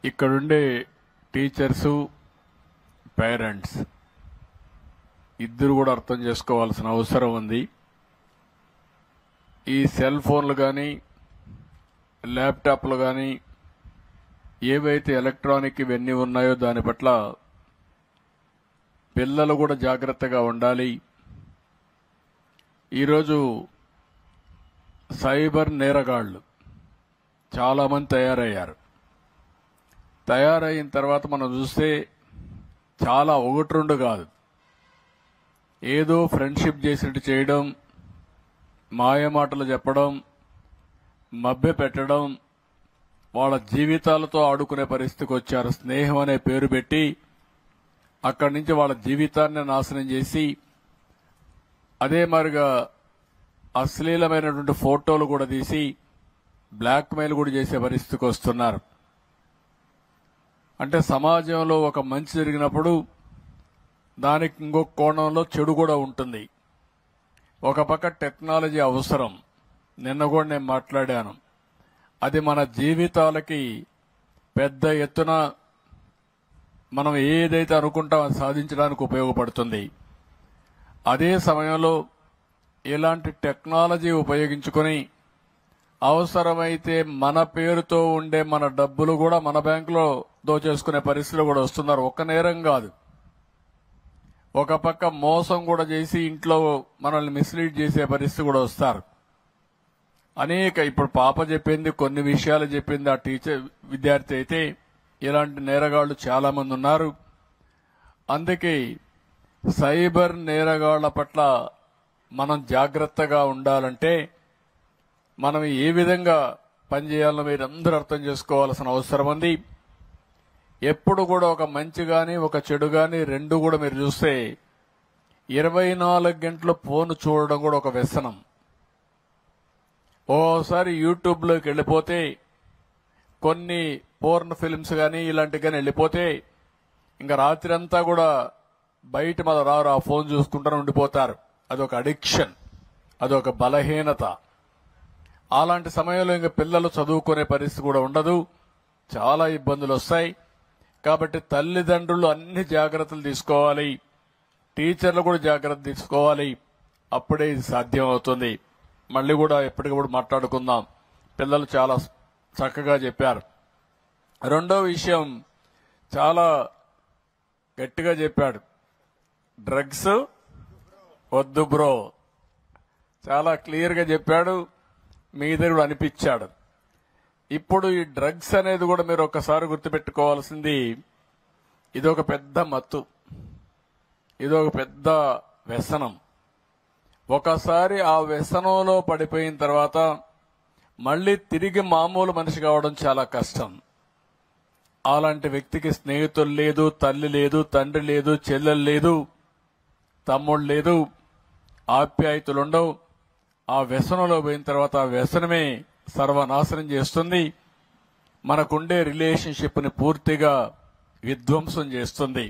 ఇక్కడుండే teachers parents ఇద్దరు కూడా అర్థం చేసుకోవాల్సిన అవసరం ఉంది. ఈ సెల్ ఫోన్లు కానీ ల్యాప్టాప్లు కానీ ఏవైతే ఎలక్ట్రానిక్ ఇవన్నీ ఉన్నాయో దాని పట్ల పిల్లలు కూడా జాగ్రత్తగా ఉండాలి. ఈరోజు సైబర్ నేరగాళ్లు చాలా మంది తయారైన తర్వాత మనం చూస్తే చాలా ఒకటి రెండు కాదు, ఏదో ఫ్రెండ్షిప్ చేసినట్టు చేయడం, మాయమాటలు చెప్పడం, మభ్య పెట్టడం, వాళ్ళ జీవితాలతో ఆడుకునే పరిస్థితికి వచ్చారు. స్నేహం అనే పేరు పెట్టి అక్కడి నుంచి వాళ్ళ జీవితాన్ని నాశనం చేసి అదే మరిగా అశ్లీలమైనటువంటి ఫోటోలు కూడా తీసి బ్లాక్మెయిల్ కూడా చేసే పరిస్థితికి వస్తున్నారు. అంటే సమాజంలో ఒక మంచి జరిగినప్పుడు దానికి ఇంకొక కోణంలో చెడు కూడా ఉంటుంది. ఒక పక్క టెక్నాలజీ అవసరం, నిన్న కూడా నేను మాట్లాడాను, అది మన జీవితాలకి పెద్ద ఎత్తున మనం ఏదైతే అనుకుంటామో అది సాధించడానికి ఉపయోగపడుతుంది. అదే సమయంలో ఇలాంటి టెక్నాలజీ ఉపయోగించుకొని అవసరమైతే మన పేరుతో ఉండే మన డబ్బులు కూడా మన బ్యాంకులో దోచేసుకునే పరిస్థితులు కూడా వస్తున్నారు. ఒక్క నేరం కాదు, ఒక పక్క మోసం కూడా చేసి ఇంట్లో మనల్ని మిస్లీడ్ చేసే పరిస్థితి కూడా వస్తారు. ఇప్పుడు పాప చెప్పింది, కొన్ని విషయాలు చెప్పింది ఆ టీచర్ విద్యార్థి అయితే, ఇలాంటి నేరగాళ్లు చాలా మంది ఉన్నారు. అందుకే సైబర్ నేరగాళ్ల పట్ల మనం జాగ్రత్తగా ఉండాలంటే మనం ఏ విధంగా పనిచేయాలో మీరందరూ అర్థం చేసుకోవాల్సిన అవసరం ఉంది. ఎప్పుడు కూడా ఒక మంచి గాని ఒక చెడు గాని రెండు కూడా మీరు చూస్తే 24 గంటలు ఫోన్ చూడడం కూడా ఒక వ్యసనం. ఓసారి యూట్యూబ్లోకి వెళ్ళిపోతే కొన్ని పోర్న్ ఫిల్మ్స్ కానీ ఇలాంటివి కానీ వెళ్ళిపోతే ఇంకా రాత్రి అంతా కూడా బయట మన రారు, ఆ ఫోన్ చూసుకుంటూ ఉండిపోతారు. అదొక అడిక్షన్, అదొక బలహీనత. అలాంటి సమయంలో ఇంకా పిల్లలు చదువుకునే పరిస్థితి కూడా ఉండదు, చాలా ఇబ్బందులు వస్తాయి. కాబట్టి తల్లిదండ్రులు అన్ని జాగ్రత్తలు తీసుకోవాలి, టీచర్లు కూడా జాగ్రత్త తీసుకోవాలి. అప్పుడే ఇది సాధ్యం అవుతుంది. మళ్ళీ కూడా ఎప్పటికప్పుడు మాట్లాడుకుందాం. పిల్లలు చాలా చక్కగా చెప్పారు. రెండో విషయం చాలా గట్టిగా చెప్పాడు, డ్రగ్స్ వద్దు బ్రో, చాలా క్లియర్ గా చెప్పాడు. మీ దగ్గర కూడా అనిపించాడు. ఇప్పుడు ఈ డ్రగ్స్ అనేది కూడా మీరు ఒక్కసారి గుర్తుపెట్టుకోవాల్సింది, ఇదొక పెద్ద మత్తు, ఇదొక పెద్ద వ్యసనం. ఒకసారి ఆ వ్యసనంలో పడిపోయిన తర్వాత మళ్లీ తిరిగి మామూలు మనిషి కావడం చాలా కష్టం. అలాంటి వ్యక్తికి స్నేహితులు లేదు, తల్లి లేదు, తండ్రి లేదు, చెల్లెలు లేదు, తమ్ముడు లేదు, ఆప్యాయతలు ఉండవు. ఆ వ్యసనంలో పోయిన తర్వాత ఆ వ్యసనమే సర్వనాశనం చేస్తుంది, మనకుండే రిలేషన్షిప్ ని పూర్తిగా విధ్వంసం చేస్తుంది.